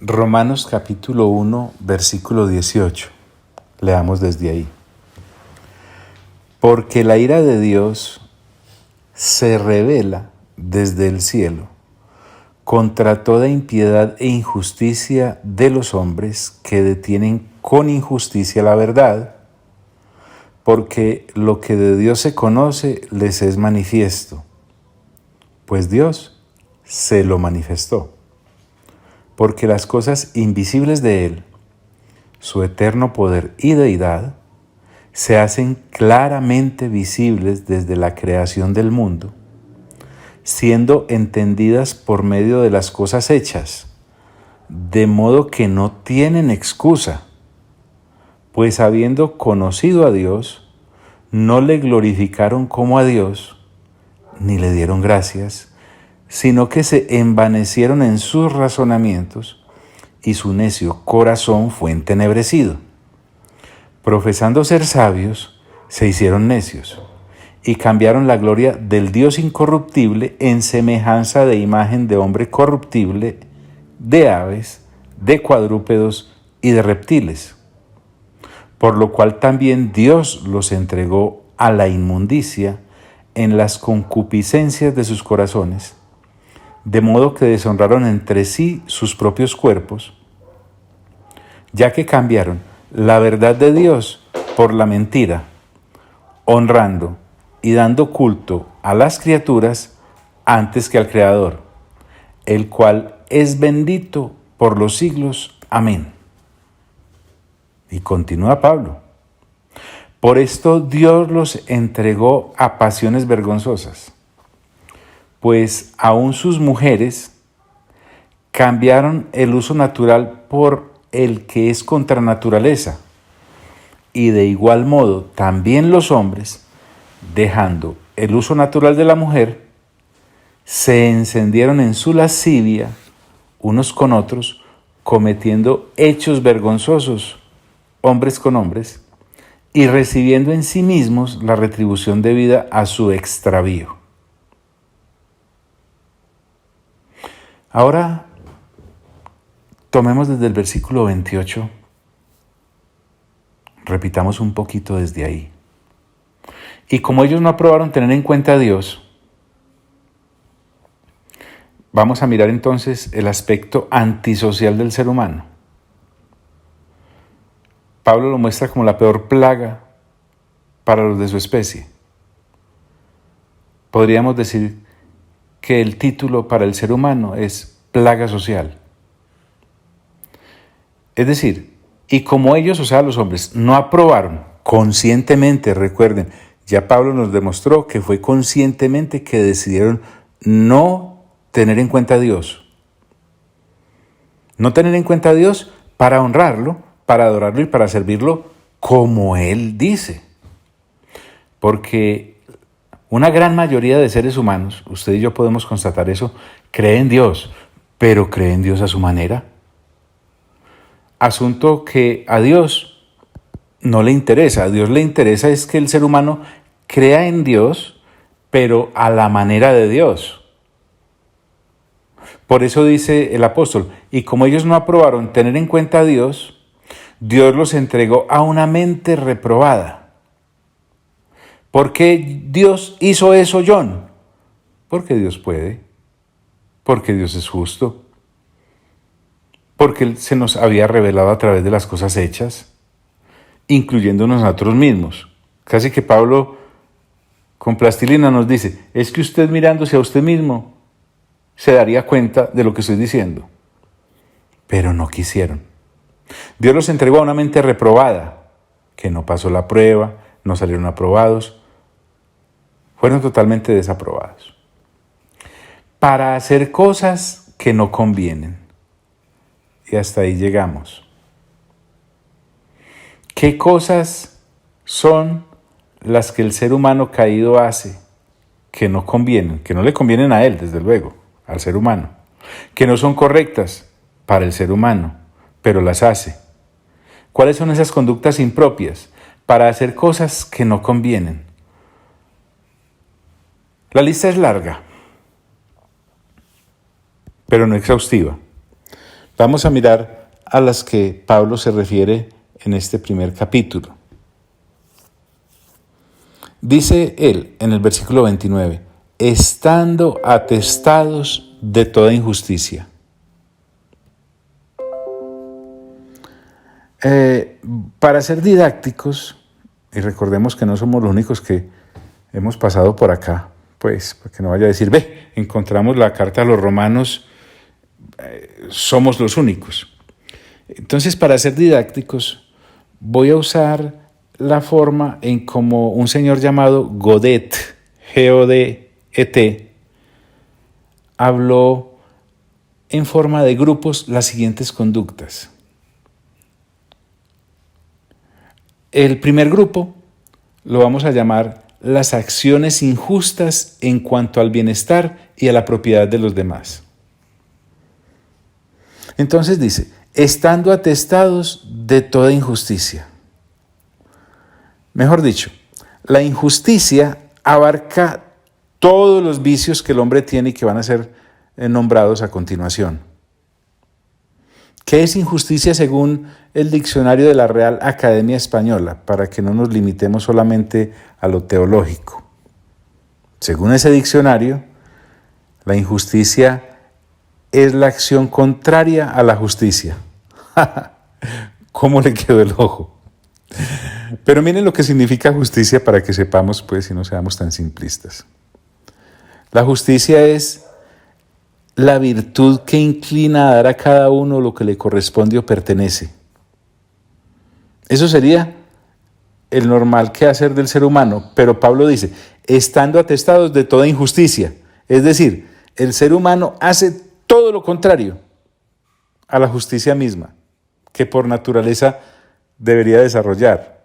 Romanos capítulo 1, versículo 18. Leamos desde ahí. Porque la ira de Dios se revela desde el cielo contra toda impiedad e injusticia de los hombres que detienen con injusticia la verdad, porque lo que de Dios se conoce les es manifiesto, pues Dios se lo manifestó. Porque las cosas invisibles de Él, su eterno poder y deidad, se hacen claramente visibles desde la creación del mundo, siendo entendidas por medio de las cosas hechas, de modo que no tienen excusa, pues habiendo conocido a Dios, no le glorificaron como a Dios, ni le dieron gracias, sino que se envanecieron en sus razonamientos, y su necio corazón fue entenebrecido. Profesando ser sabios, se hicieron necios, y cambiaron la gloria del Dios incorruptible en semejanza de imagen de hombre corruptible, de aves, de cuadrúpedos y de reptiles. Por lo cual también Dios los entregó a la inmundicia en las concupiscencias de sus corazones, de modo que deshonraron entre sí sus propios cuerpos, ya que cambiaron la verdad de Dios por la mentira, honrando y dando culto a las criaturas antes que al Creador, el cual es bendito por los siglos. Amén. Y continúa Pablo. Por esto Dios los entregó a pasiones vergonzosas, pues aún sus mujeres cambiaron el uso natural por el que es contra naturaleza, y de igual modo también los hombres, dejando el uso natural de la mujer, se encendieron en su lascivia unos con otros, cometiendo hechos vergonzosos, hombres con hombres, y recibiendo en sí mismos la retribución debida a su extravío. Ahora, tomemos desde el versículo 28, repitamos un poquito desde ahí. Y como ellos no aprobaron tener en cuenta a Dios, vamos a mirar entonces el aspecto antisocial del ser humano. Pablo lo muestra como la peor plaga para los de su especie. Podríamos decir que el título para el ser humano es plaga social. Es decir, y como ellos, o sea, los hombres, no aprobaron conscientemente, recuerden, ya Pablo nos demostró que fue conscientemente que decidieron no tener en cuenta a Dios. No tener en cuenta a Dios para honrarlo, para adorarlo y para servirlo como Él dice. Porque una gran mayoría de seres humanos, usted y yo podemos constatar eso, cree en Dios, pero cree en Dios a su manera. Asunto que a Dios no le interesa. A Dios le interesa es que el ser humano crea en Dios, pero a la manera de Dios. Por eso dice el apóstol, y como ellos no aprobaron tener en cuenta a Dios, Dios los entregó a una mente reprobada. ¿Por qué Dios hizo eso, John? Porque Dios puede, porque Dios es justo, porque Él se nos había revelado a través de las cosas hechas, incluyéndonos nosotros mismos. Casi que Pablo con plastilina nos dice, es que usted mirándose a usted mismo se daría cuenta de lo que estoy diciendo. Pero no quisieron. Dios los entregó a una mente reprobada, que no pasó la prueba, no salieron aprobados, fueron totalmente desaprobados. Para hacer cosas que no convienen. Y hasta ahí llegamos. ¿Qué cosas son las que el ser humano caído hace que no convienen? Que no le convienen a él, desde luego, al ser humano. Que no son correctas para el ser humano, pero las hace. ¿Cuáles son esas conductas impropias? Para hacer cosas que no convienen. La lista es larga, pero no exhaustiva. Vamos a mirar a las que Pablo se refiere en este primer capítulo. Dice él en el versículo 29, estando atestados de toda injusticia. Para ser didácticos, y recordemos que no somos los únicos que hemos pasado por acá, pues, para que no vaya a decir, ve, encontramos la carta a los romanos, somos los únicos. Entonces, para ser didácticos, voy a usar la forma en como un señor llamado Godet, G-O-D-E-T, habló en forma de grupos las siguientes conductas. El primer grupo lo vamos a llamar las acciones injustas en cuanto al bienestar y a la propiedad de los demás. Entonces dice, estando atestados de toda injusticia. Mejor dicho, la injusticia abarca todos los vicios que el hombre tiene y que van a ser nombrados a continuación. ¿Qué es injusticia según el diccionario de la Real Academia Española? Para que no nos limitemos solamente a lo teológico. Según ese diccionario, la injusticia es la acción contraria a la justicia. ¿Cómo le quedó el ojo? Pero miren lo que significa justicia para que sepamos, pues, y no seamos tan simplistas. La justicia es la virtud que inclina a dar a cada uno lo que le corresponde o pertenece. Eso sería el normal quehacer del ser humano, pero Pablo dice, estando atestados de toda injusticia. Es decir, el ser humano hace todo lo contrario a la justicia misma, que por naturaleza debería desarrollar.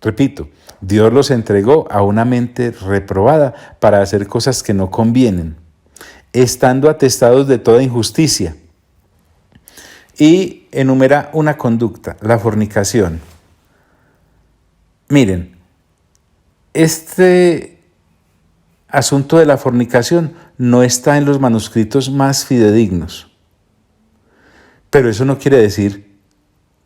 Repito, Dios los entregó a una mente reprobada para hacer cosas que no convienen, estando atestados de toda injusticia. Y enumera una conducta, la fornicación. Miren, este asunto de la fornicación no está en los manuscritos más fidedignos, pero eso no quiere decir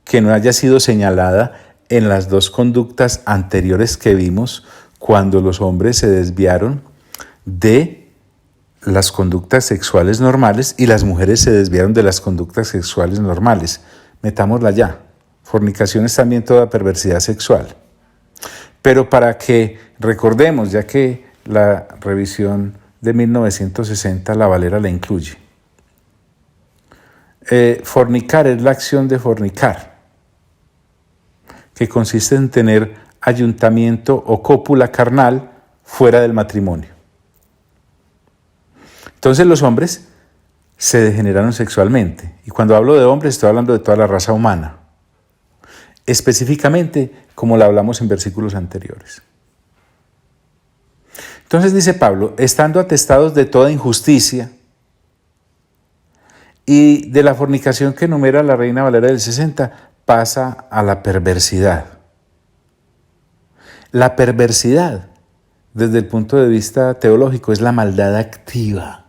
que no haya sido señalada en las dos conductas anteriores que vimos cuando los hombres se desviaron de las conductas sexuales normales y las mujeres se desviaron de las conductas sexuales normales. Metámosla ya. Fornicación es también toda perversidad sexual. Pero para que recordemos, ya que la revisión de 1960 la Valera la incluye. Fornicar es la acción de fornicar, que consiste en tener ayuntamiento o cópula carnal fuera del matrimonio. Entonces los hombres se degeneraron sexualmente. Y cuando hablo de hombres, estoy hablando de toda la raza humana. Específicamente, como la hablamos en versículos anteriores. Entonces dice Pablo, estando atestados de toda injusticia y de la fornicación que enumera la Reina Valera del 60, pasa a la perversidad. La perversidad, desde el punto de vista teológico, es la maldad activa,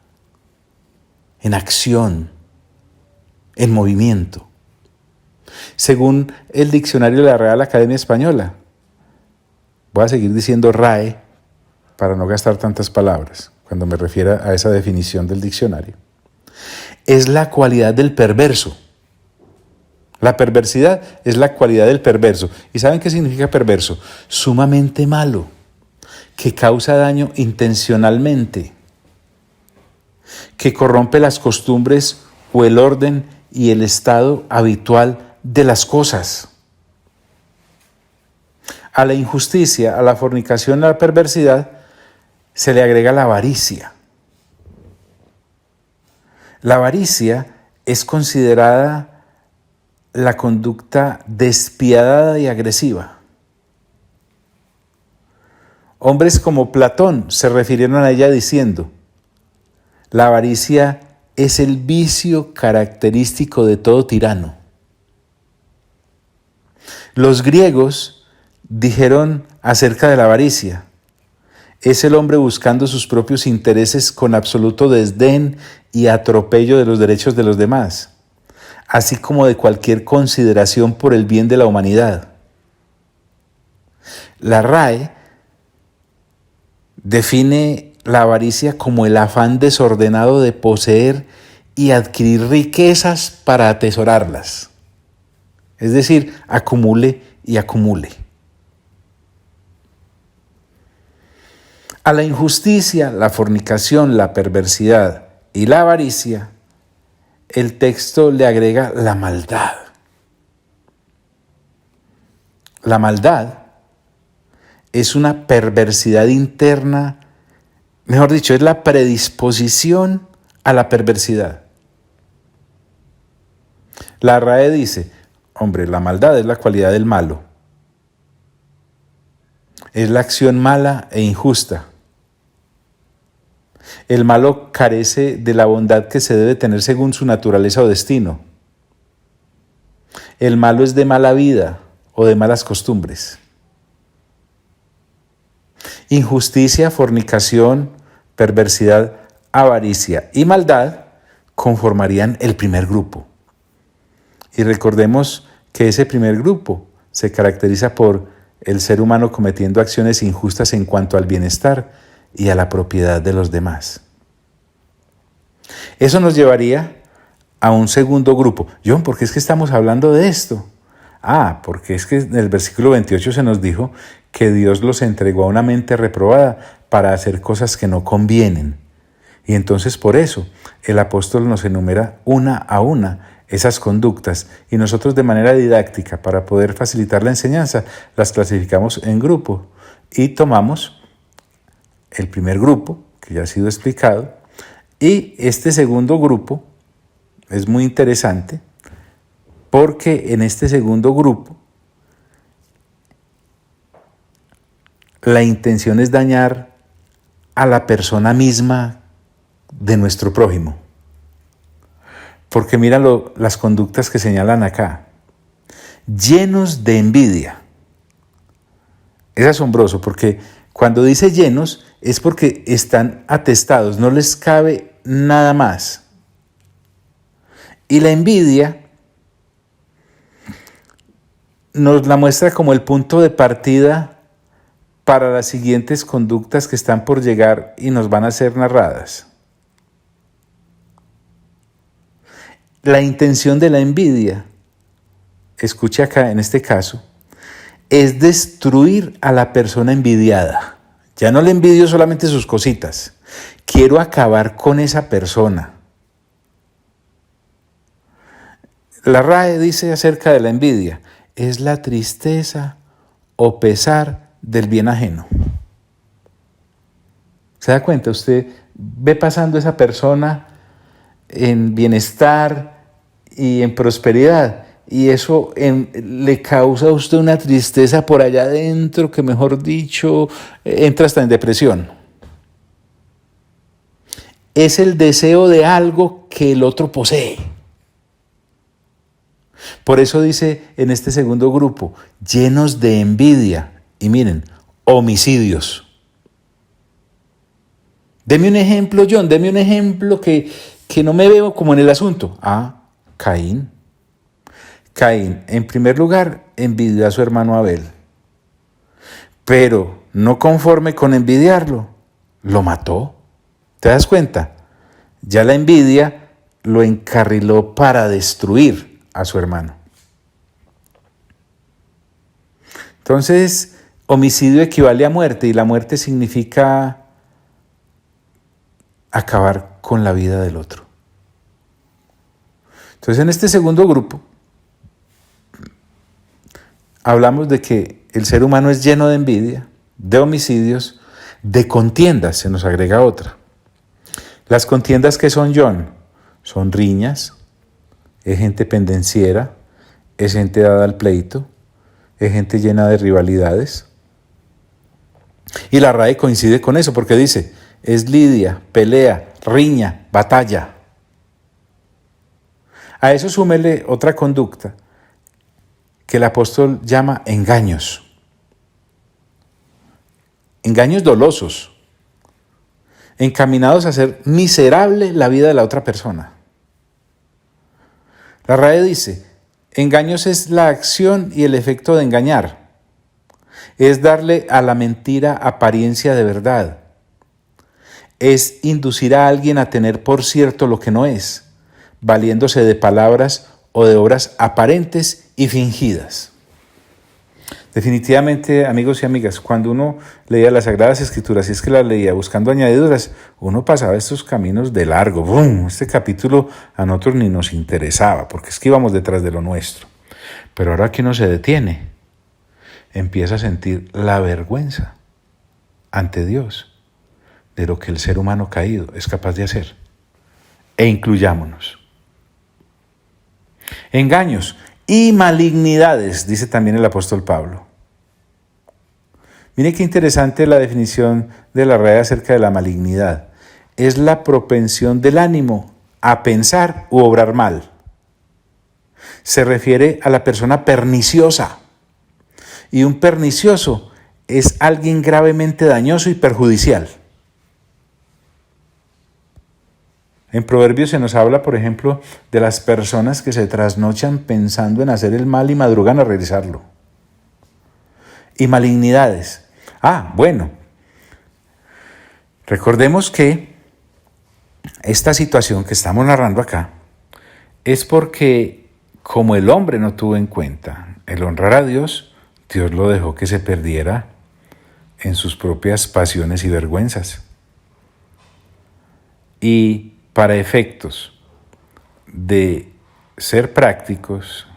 en acción, en movimiento. Según el diccionario de la Real Academia Española, voy a seguir diciendo RAE para no gastar tantas palabras cuando me refiera a esa definición del diccionario, es la cualidad del perverso. La perversidad es la cualidad del perverso. ¿Y saben qué significa perverso? Sumamente malo, que causa daño intencionalmente, que corrompe las costumbres o el orden y el estado habitual de las cosas. A la injusticia, a la fornicación, a la perversidad, se le agrega la avaricia. La avaricia es considerada la conducta despiadada y agresiva. Hombres como Platón se refirieron a ella diciendo, la avaricia es el vicio característico de todo tirano. Los griegos dijeron acerca de la avaricia, es el hombre buscando sus propios intereses con absoluto desdén y atropello de los derechos de los demás, así como de cualquier consideración por el bien de la humanidad. La RAE define la avaricia como el afán desordenado de poseer y adquirir riquezas para atesorarlas. Es decir, acumule y acumule. A la injusticia, la fornicación, la perversidad y la avaricia, el texto le agrega la maldad. La maldad es una perversidad interna, mejor dicho, es la predisposición a la perversidad. La RAE dice, hombre, la maldad es la cualidad del malo. Es la acción mala e injusta. El malo carece de la bondad que se debe tener según su naturaleza o destino. El malo es de mala vida o de malas costumbres. Injusticia, fornicación, perversidad, avaricia y maldad conformarían el primer grupo. Y recordemos que ese primer grupo se caracteriza por el ser humano cometiendo acciones injustas en cuanto al bienestar y a la propiedad de los demás. Eso nos llevaría a un segundo grupo. John, ¿por qué es que estamos hablando de esto? Porque es que en el versículo 28 se nos dijo que Dios los entregó a una mente reprobada para hacer cosas que no convienen. Y entonces por eso el apóstol nos enumera una a una esas conductas y nosotros de manera didáctica, para poder facilitar la enseñanza, las clasificamos en grupos y tomamos el primer grupo, que ya ha sido explicado, y este segundo grupo es muy interesante porque en este segundo grupo la intención es dañar a la persona misma de nuestro prójimo. Porque mira las conductas que señalan acá. Llenos de envidia. Es asombroso porque cuando dice llenos es porque están atestados, no les cabe nada más. Y la envidia nos la muestra como el punto de partida para las siguientes conductas que están por llegar y nos van a ser narradas. La intención de la envidia, escuche acá en este caso, es destruir a la persona envidiada. Ya no le envidio solamente sus cositas, quiero acabar con esa persona. La RAE dice acerca de la envidia, es la tristeza o pesar del bien ajeno. ¿Se da cuenta? Usted ve pasando esa persona en bienestar y en prosperidad, y eso le causa a usted una tristeza por allá adentro que, mejor dicho, entra hasta en depresión. Es el deseo de algo que el otro posee. Por eso dice en este segundo grupo, llenos de envidia. Y miren, homicidios. Deme un ejemplo, John, deme un ejemplo que no me veo como en el asunto. Caín. Caín, en primer lugar, envidió a su hermano Abel. Pero no conforme con envidiarlo, lo mató. ¿Te das cuenta? Ya la envidia lo encarriló para destruir a su hermano. Entonces, homicidio equivale a muerte y la muerte significa acabar con la vida del otro. Entonces, en este segundo grupo, hablamos de que el ser humano es lleno de envidia, de homicidios, de contiendas, se nos agrega otra. Las contiendas que son, John, son riñas, es gente pendenciera, es gente dada al pleito, es gente llena de rivalidades. Y la RAE coincide con eso porque dice, es lidia, pelea, riña, batalla. A eso súmele otra conducta que el apóstol llama engaños. Engaños dolosos. encaminados a hacer miserable la vida de la otra persona. La RAE dice, engaños es la acción y el efecto de engañar. Es darle a la mentira apariencia de verdad. Es inducir a alguien a tener por cierto lo que no es, valiéndose de palabras o de obras aparentes y fingidas. Definitivamente, amigos y amigas, cuando uno leía las Sagradas Escrituras, y es que las leía buscando añadiduras, uno pasaba estos caminos de largo. ¡Bum! Este capítulo a nosotros ni nos interesaba, porque es que íbamos detrás de lo nuestro. Pero ahora que uno se detiene, empieza a sentir la vergüenza ante Dios de lo que el ser humano caído es capaz de hacer. E incluyámonos. Engaños y malignidades, dice también el apóstol Pablo. Mire qué interesante la definición de la RAE acerca de la malignidad. Es la propensión del ánimo a pensar u obrar mal. Se refiere a la persona perniciosa. Y un pernicioso es alguien gravemente dañoso y perjudicial. En Proverbios se nos habla, por ejemplo, de las personas que se trasnochan pensando en hacer el mal y madrugan a realizarlo. Y malignidades. Bueno, recordemos que esta situación que estamos narrando acá es porque como el hombre no tuvo en cuenta el honrar a Dios, Dios lo dejó que se perdiera en sus propias pasiones y vergüenzas. Y para efectos de ser prácticos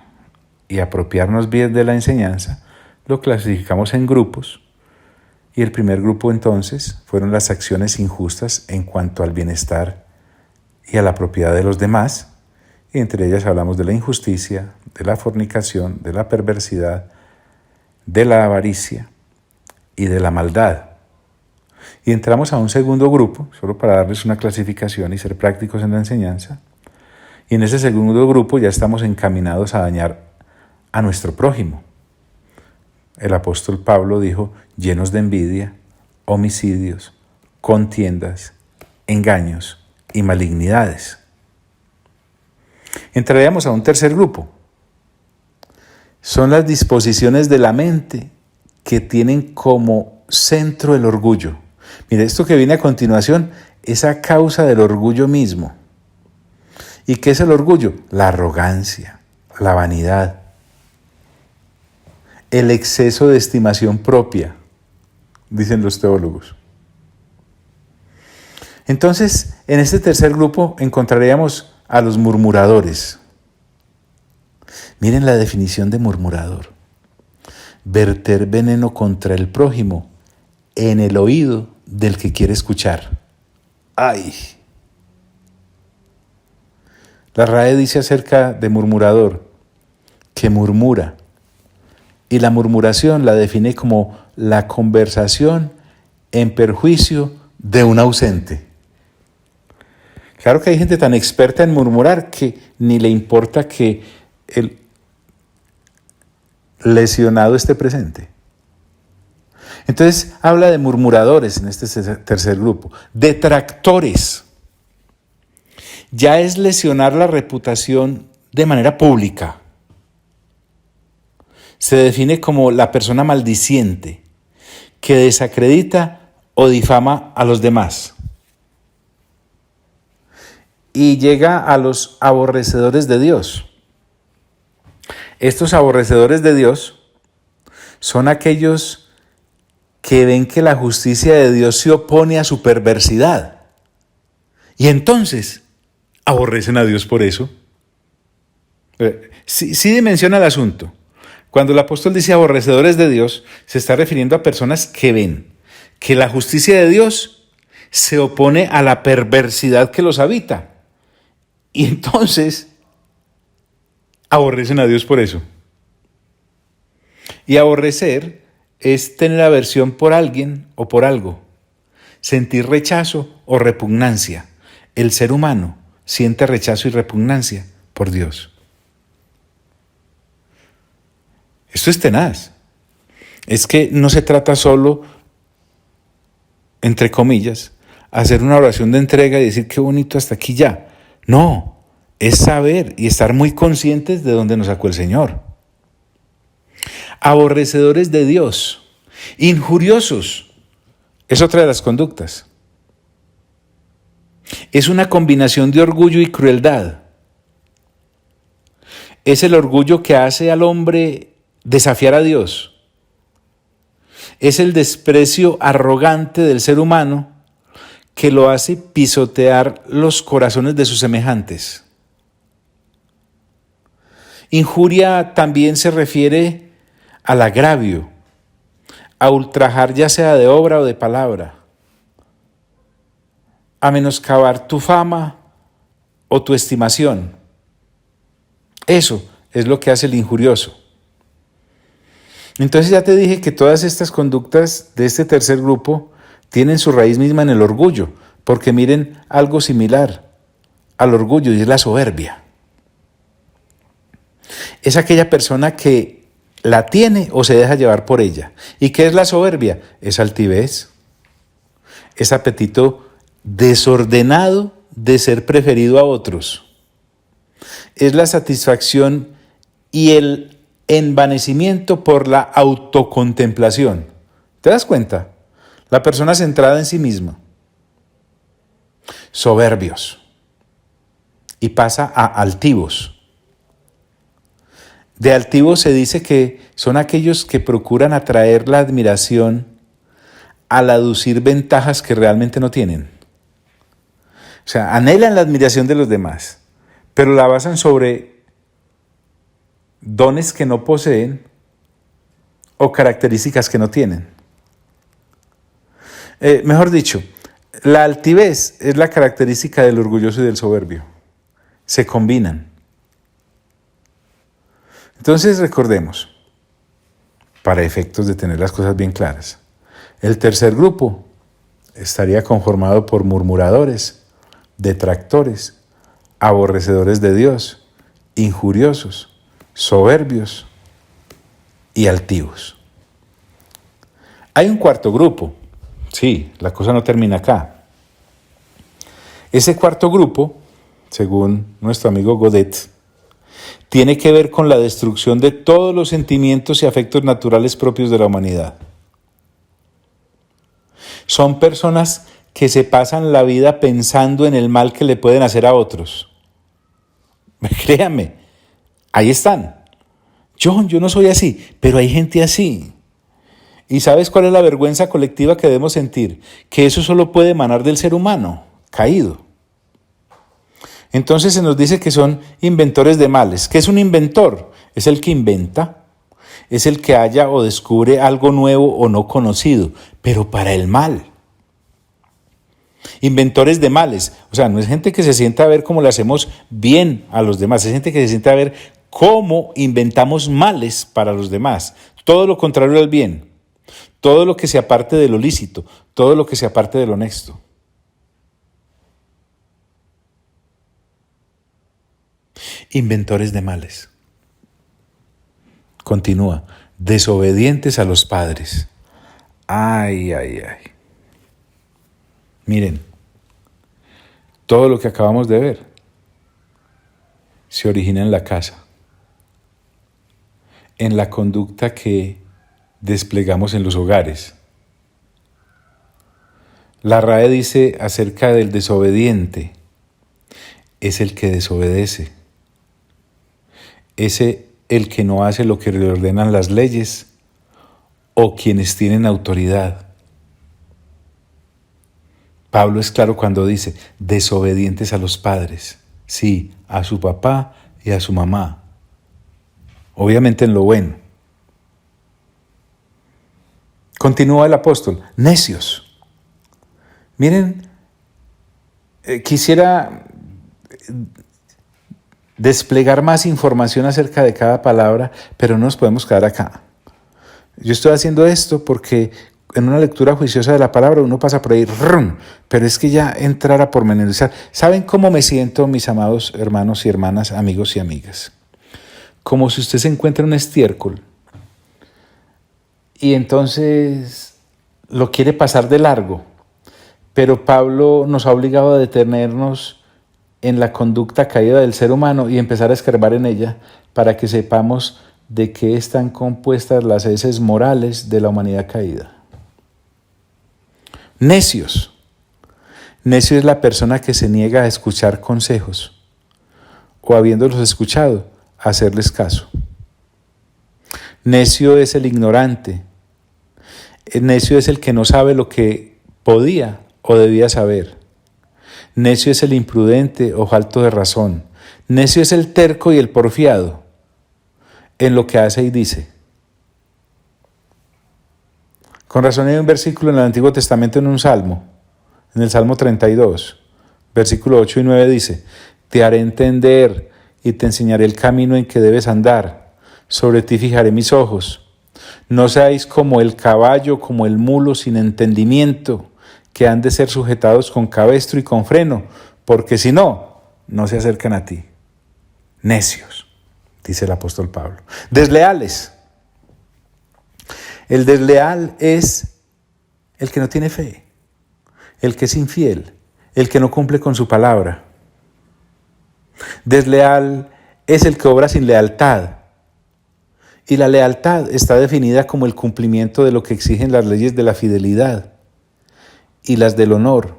y apropiarnos bien de la enseñanza, lo clasificamos en grupos. Y el primer grupo entonces fueron las acciones injustas en cuanto al bienestar y a la propiedad de los demás. Y entre ellas hablamos de la injusticia, de la fornicación, de la perversidad, de la avaricia y de la maldad. Y entramos a un segundo grupo, solo para darles una clasificación y ser prácticos en la enseñanza. Y en ese segundo grupo ya estamos encaminados a dañar a nuestro prójimo. El apóstol Pablo dijo, llenos de envidia, homicidios, contiendas, engaños y malignidades. Entraríamos a un tercer grupo. Son las disposiciones de la mente que tienen como centro el orgullo. Mire, esto que viene a continuación es a causa del orgullo mismo. ¿Y qué es el orgullo? La arrogancia, la vanidad, el exceso de estimación propia, dicen los teólogos. Entonces, en este tercer grupo encontraríamos a los murmuradores. Miren la definición de murmurador. Verter veneno contra el prójimo en el oído del que quiere escuchar. ¡Ay! La RAE dice acerca de murmurador que murmura. Y la murmuración la define como la conversación en perjuicio de un ausente. Claro que hay gente tan experta en murmurar que ni le importa que el lesionado esté presente. Entonces habla de murmuradores en este tercer grupo, detractores. Ya es lesionar la reputación de manera pública. Se define como la persona maldiciente que desacredita o difama a los demás. Y llega a los aborrecedores de Dios. Estos aborrecedores de Dios son aquellos que ven que la justicia de Dios se opone a su perversidad. Y entonces aborrecen a Dios por eso. Sí dimensiona el asunto. Cuando el apóstol dice aborrecedores de Dios, se está refiriendo a personas que ven que la justicia de Dios se opone a la perversidad que los habita. Y entonces aborrecen a Dios por eso. Y aborrecer es tener aversión por alguien o por algo, sentir rechazo o repugnancia. El ser humano siente rechazo y repugnancia por Dios. Esto es tenaz. Es que no se trata solo, entre comillas, hacer una oración de entrega y decir qué bonito hasta aquí ya. No, es saber y estar muy conscientes de dónde nos sacó el Señor. Aborrecedores de Dios, injuriosos, es otra de las conductas. Es una combinación de orgullo y crueldad. Es el orgullo que hace al hombre desafiar a Dios. Es el desprecio arrogante del ser humano que lo hace pisotear los corazones de sus semejantes. Injuria también se refiere al agravio, a ultrajar ya sea de obra o de palabra, a menoscabar tu fama o tu estimación. Eso es lo que hace el injurioso. Entonces ya te dije que todas estas conductas de este tercer grupo tienen su raíz misma en el orgullo, porque miren algo similar al orgullo y es la soberbia. Es aquella persona que la tiene o se deja llevar por ella. ¿Y qué es la soberbia? Es altivez, es apetito desordenado de ser preferido a otros. Es la satisfacción y el envanecimiento por la autocontemplación. ¿Te das cuenta? La persona centrada en sí misma. Soberbios. Y pasa a altivos. De altivos se dice que son aquellos que procuran atraer la admiración al aducir ventajas que realmente no tienen. O sea, anhelan la admiración de los demás, pero la basan sobre dones que no poseen o características que no tienen. Mejor dicho, la altivez es la característica del orgulloso y del soberbio. Se combinan. Entonces recordemos, para efectos de tener las cosas bien claras, el tercer grupo estaría conformado por murmuradores, detractores, aborrecedores de Dios, injuriosos, soberbios y altivos. Hay un cuarto grupo. Sí, la cosa no termina acá. Ese cuarto grupo, según nuestro amigo Godet, tiene que ver con la destrucción de todos los sentimientos y afectos naturales propios de la humanidad. Son personas que se pasan la vida pensando en el mal que le pueden hacer a otros. Créanme, ahí están. Yo no soy así, pero hay gente así. ¿Y sabes cuál es la vergüenza colectiva que debemos sentir? Que eso solo puede emanar del ser humano, caído. Entonces se nos dice que son inventores de males. ¿Qué es un inventor? Es el que inventa, es el que halla o descubre algo nuevo o no conocido, pero para el mal. Inventores de males, o sea, no es gente que se sienta a ver cómo le hacemos bien a los demás, es gente que se sienta a ver cómo inventamos males para los demás. Todo lo contrario al bien, todo lo que se aparte de lo lícito, todo lo que se aparte de lo honesto. Inventores de males. Continúa, desobedientes a los padres. Ay. Miren, todo lo que acabamos de ver se origina en la casa, en la conducta que desplegamos en los hogares. La RAE dice acerca del desobediente, es el que desobedece, es el que no hace lo que le ordenan las leyes o quienes tienen autoridad. Pablo es claro cuando dice, desobedientes a los padres, sí, a su papá y a su mamá, obviamente en lo bueno. Continúa el apóstol, necios. Miren, quisiera desplegar más información acerca de cada palabra, pero no nos podemos quedar acá. Yo estoy haciendo esto porque en una lectura juiciosa de la palabra uno pasa por ahí, pero es que ya entrar a pormenorizar. ¿Saben cómo me siento, mis amados hermanos y hermanas, amigos y amigas? Como si usted se encuentra en un estiércol y entonces lo quiere pasar de largo, Pero Pablo nos ha obligado a detenernos en la conducta caída del ser humano y empezar a escarbar en ella para que sepamos de qué están compuestas las heces morales de la humanidad caída. Necios. Necio es la persona que se niega a escuchar consejos o, habiéndolos escuchado, a hacerles caso. Necio es el ignorante. El necio es el que no sabe lo que podía o debía saber. Necio es el imprudente o falto de razón. Necio es el terco y el porfiado en lo que hace y dice. Con razón hay un versículo en el Antiguo Testamento en un salmo, en el Salmo 32, versículo 8 y 9 dice: te haré entender y te enseñaré el camino en que debes andar. Sobre ti fijaré mis ojos. No seáis como el caballo, como el mulo sin entendimiento, que han de ser sujetados con cabestro y con freno, porque si no, no se acercan a ti. Necios, dice el apóstol Pablo. Desleales. El desleal es el que no tiene fe, el que es infiel, el que no cumple con su palabra. Desleal es el que obra sin lealtad. Y la lealtad está definida como el cumplimiento de lo que exigen las leyes de la fidelidad, y las del honor,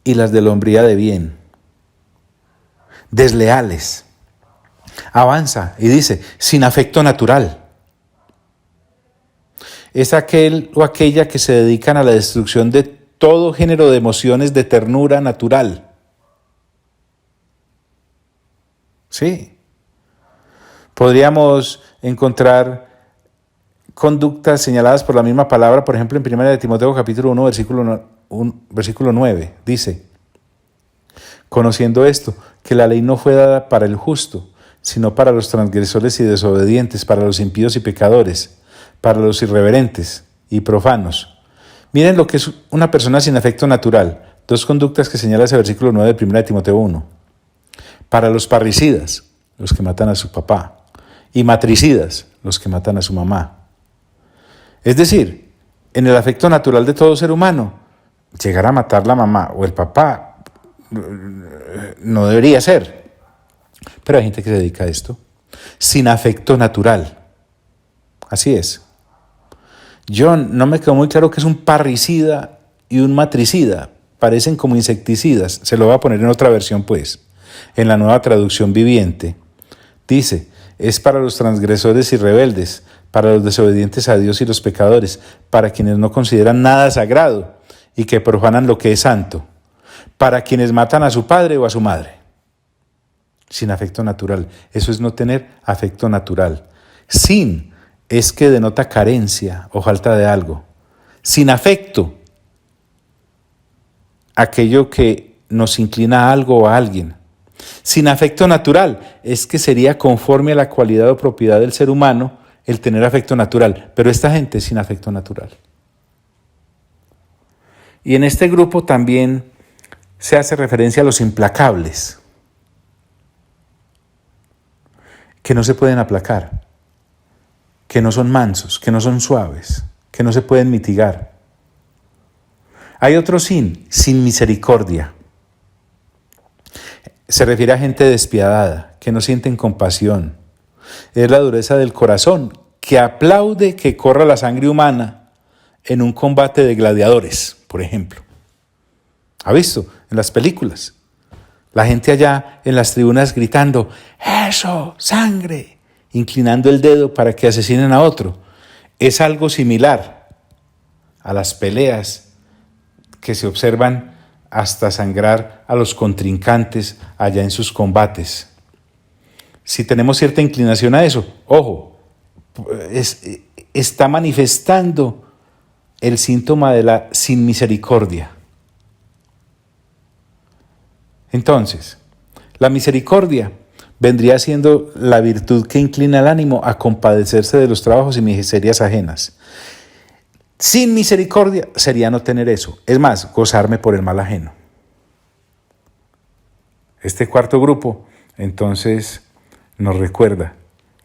y las de la hombría de bien. Desleales. Avanza y dice, sin afecto natural. Es aquel o aquella que se dedican a la destrucción de todo género de emociones de ternura natural. Sí. Podríamos encontrar conductas señaladas por la misma palabra, por ejemplo, en 1 Timoteo capítulo 1, versículo 9, dice: conociendo esto, que la ley no fue dada para el justo, sino para los transgresores y desobedientes, para los impíos y pecadores, para los irreverentes y profanos. Miren lo que es una persona sin afecto natural. Dos conductas que señala ese versículo 9 de 1 Timoteo 1. Para los parricidas, los que matan a su papá, y matricidas, los que matan a su mamá. Es decir, en el afecto natural de todo ser humano, llegar a matar la mamá o el papá no debería ser. Pero hay gente que se dedica a esto, sin afecto natural. Así es. Yo no me quedó muy claro qué es un parricida y un matricida. Parecen como insecticidas. Se lo voy a poner en otra versión, pues. En la Nueva Traducción Viviente. Dice: es para los transgresores y rebeldes, para los desobedientes a Dios y los pecadores, para quienes no consideran nada sagrado y que profanan lo que es santo, para quienes matan a su padre o a su madre. Sin afecto natural. Eso es no tener afecto natural. Sin es que denota carencia o falta de algo. Sin afecto, aquello que nos inclina a algo o a alguien. Sin afecto natural es que sería conforme a la cualidad o propiedad del ser humano el tener afecto natural, pero esta gente es sin afecto natural. Y en este grupo también se hace referencia a los implacables, que no se pueden aplacar, que no son mansos, que no son suaves, que no se pueden mitigar. Hay otro sin misericordia. Se refiere a gente despiadada, que no sienten compasión. Es la dureza del corazón, que aplaude que corra la sangre humana en un combate de gladiadores, por ejemplo. ¿Ha visto? En las películas. La gente allá en las tribunas gritando, ¡eso, sangre!, inclinando el dedo para que asesinen a otro. Es algo similar a las peleas que se observan hasta sangrar a los contrincantes allá en sus combates. Si tenemos cierta inclinación a eso, ojo, está manifestando el síntoma de la sin misericordia. Entonces, la misericordia vendría siendo la virtud que inclina al ánimo a compadecerse de los trabajos y miserias ajenas. Sin misericordia sería no tener eso. Es más, gozarme por el mal ajeno. Este cuarto grupo, entonces, nos recuerda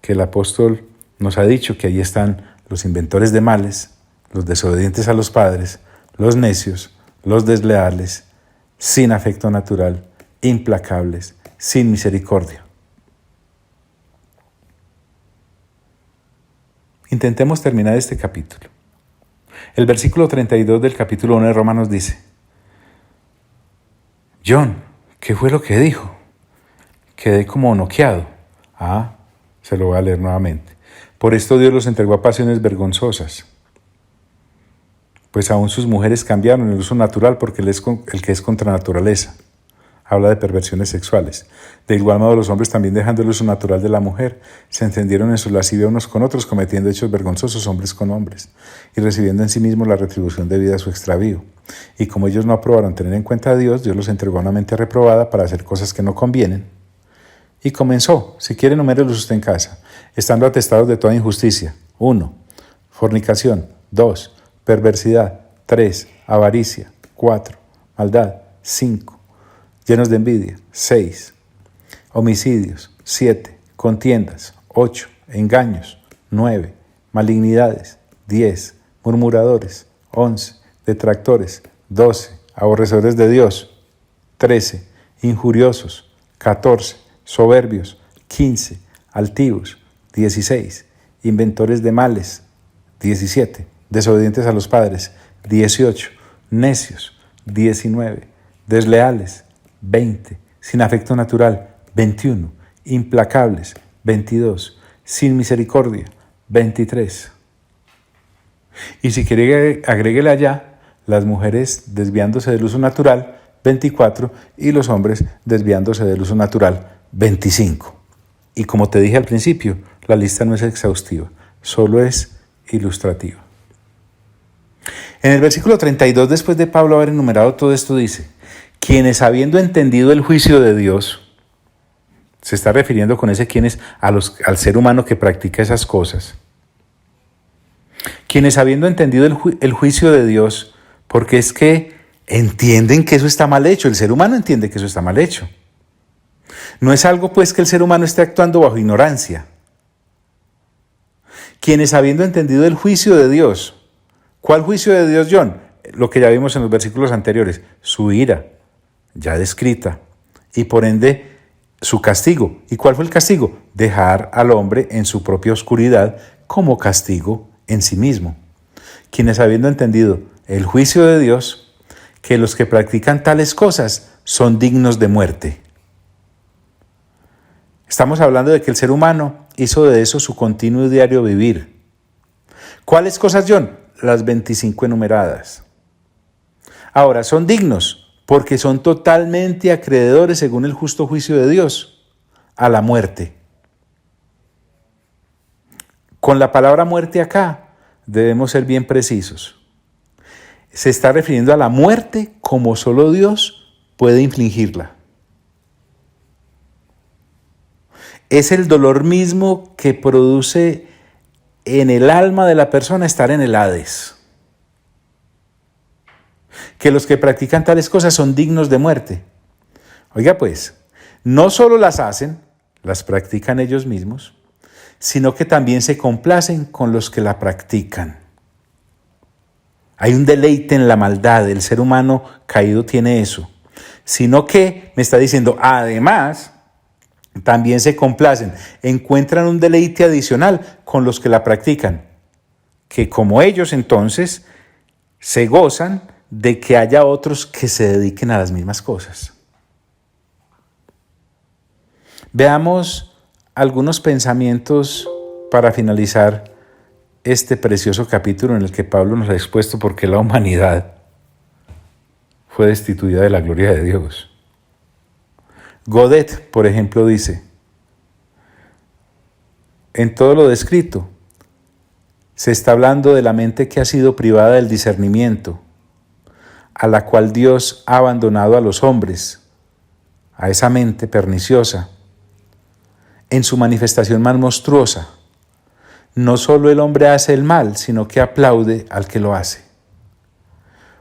que el apóstol nos ha dicho que ahí están los inventores de males, los desobedientes a los padres, los necios, los desleales, sin afecto natural, implacables, sin misericordia. Intentemos terminar este capítulo. El versículo 32 del capítulo 1 de Romanos dice: John, ¿qué fue lo que dijo? Quedé como noqueado. Se lo voy a leer nuevamente. Por esto Dios los entregó a pasiones vergonzosas, pues aún sus mujeres cambiaron el uso natural porque el que es contra naturaleza. Habla de perversiones sexuales. De igual modo los hombres, también dejando el uso natural de la mujer, se encendieron en su lascivia unos con otros, cometiendo hechos vergonzosos hombres con hombres, y recibiendo en sí mismos la retribución debida a su extravío. Y como ellos no aprobaron tener en cuenta a Dios, Dios los entregó a una mente reprobada para hacer cosas que no convienen. Y comenzó, si quieren numérelos usted en casa, estando atestados de toda injusticia. 1. Fornicación. 2. Perversidad. 3. Avaricia. 4. Maldad. 5. Llenos de envidia. 6. Homicidios. 7. Contiendas. 8. Engaños. 9. Malignidades. 10. Murmuradores. 11. Detractores. 12. Aborrecedores de Dios. 13. Injuriosos. 14. Soberbios. 15. Altivos. 16. Inventores de males. 17. Desobedientes a los padres. 18. Necios. 19. Desleales. 20. Sin afecto natural. 21. Implacables. 22. Sin misericordia. 23. Y si quiere, agréguele allá las mujeres desviándose del uso natural. 24. Y los hombres desviándose del uso natural. 25. Y como te dije al principio, la lista no es exhaustiva, solo es ilustrativa. En el versículo 32, después de Pablo haber enumerado todo esto, dice: quienes habiendo entendido el juicio de Dios, se está refiriendo con ese quienes al ser humano que practica esas cosas, quienes habiendo entendido el juicio de Dios, porque es que entienden que eso está mal hecho, el ser humano entiende que eso está mal hecho. No es algo pues que el ser humano esté actuando bajo ignorancia. Quienes habiendo entendido el juicio de Dios. ¿Cuál juicio de Dios, John? Lo que ya vimos en los versículos anteriores. Su ira, ya descrita. Y por ende, su castigo. ¿Y cuál fue el castigo? Dejar al hombre en su propia oscuridad como castigo en sí mismo. Quienes habiendo entendido el juicio de Dios, que los que practican tales cosas son dignos de muerte. Estamos hablando de que el ser humano hizo de eso su continuo y diario vivir. ¿Cuáles cosas, John? Las 25 enumeradas. Ahora, son dignos porque son totalmente acreedores, según el justo juicio de Dios, a la muerte. Con la palabra muerte acá debemos ser bien precisos. Se está refiriendo a la muerte como solo Dios puede infligirla. Es el dolor mismo que produce en el alma de la persona estar en el Hades. Que los que practican tales cosas son dignos de muerte. Oiga pues, no solo las hacen, las practican ellos mismos, sino que también se complacen con los que la practican. Hay un deleite en la maldad, el ser humano caído tiene eso. Sino que, me está diciendo, además, también se complacen, encuentran un deleite adicional con los que la practican, que como ellos entonces se gozan de que haya otros que se dediquen a las mismas cosas. Veamos algunos pensamientos para finalizar este precioso capítulo en el que Pablo nos ha expuesto por qué la humanidad fue destituida de la gloria de Dios. Godet, por ejemplo, dice: en todo lo descrito, se está hablando de la mente que ha sido privada del discernimiento, a la cual Dios ha abandonado a los hombres, a esa mente perniciosa, en su manifestación más monstruosa. No solo el hombre hace el mal, sino que aplaude al que lo hace.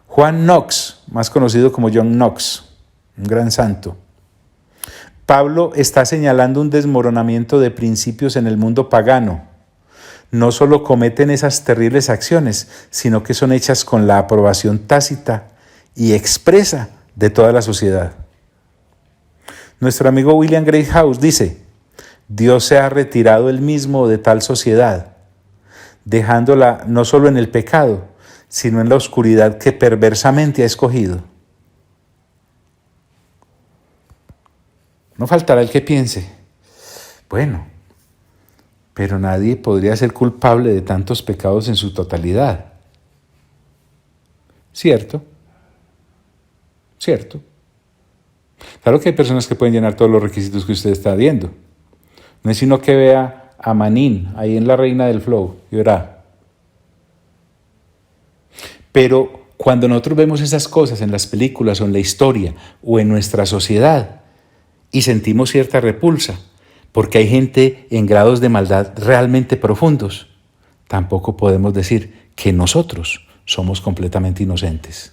Juan Knox, más conocido como John Knox, un gran santo. Pablo está señalando un desmoronamiento de principios en el mundo pagano. No solo cometen esas terribles acciones, sino que son hechas con la aprobación tácita y expresa de toda la sociedad. Nuestro amigo William Greathouse dice: Dios se ha retirado él mismo de tal sociedad, dejándola no solo en el pecado, sino en la oscuridad que perversamente ha escogido. No faltará el que piense: bueno, pero nadie podría ser culpable de tantos pecados en su totalidad. ¿Cierto? ¿Cierto? Claro que hay personas que pueden llenar todos los requisitos que usted está viendo. No es sino que vea a Manín ahí en La Reina del Flow y verá. Pero cuando nosotros vemos esas cosas en las películas o en la historia o en nuestra sociedad y sentimos cierta repulsa, porque hay gente en grados de maldad realmente profundos, tampoco podemos decir que nosotros somos completamente inocentes.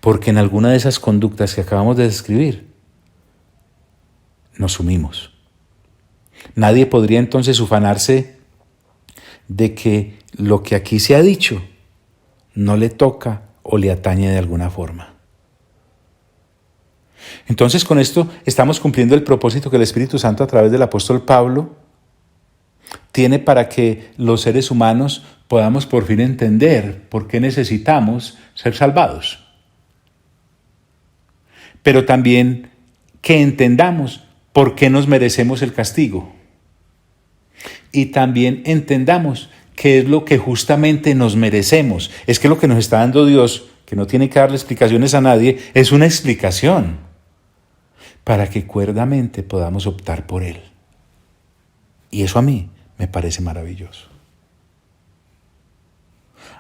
Porque en alguna de esas conductas que acabamos de describir, nos sumimos. Nadie podría entonces ufanarse de que lo que aquí se ha dicho no le toca o le atañe de alguna forma. Entonces, con esto estamos cumpliendo el propósito que el Espíritu Santo, a través del apóstol Pablo, tiene para que los seres humanos podamos por fin entender por qué necesitamos ser salvados. Pero también que entendamos por qué nos merecemos el castigo. Y también entendamos qué es lo que justamente nos merecemos. Es que lo que nos está dando Dios, que no tiene que darle explicaciones a nadie, es una explicación para que cuerdamente podamos optar por Él. Y eso a mí me parece maravilloso.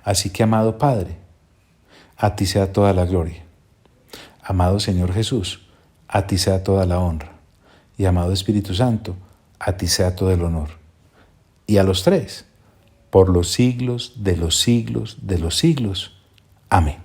Así que, amado Padre, a ti sea toda la gloria. Amado Señor Jesús, a ti sea toda la honra. Y amado Espíritu Santo, a ti sea todo el honor. Y a los tres, por los siglos de los siglos de los siglos. Amén.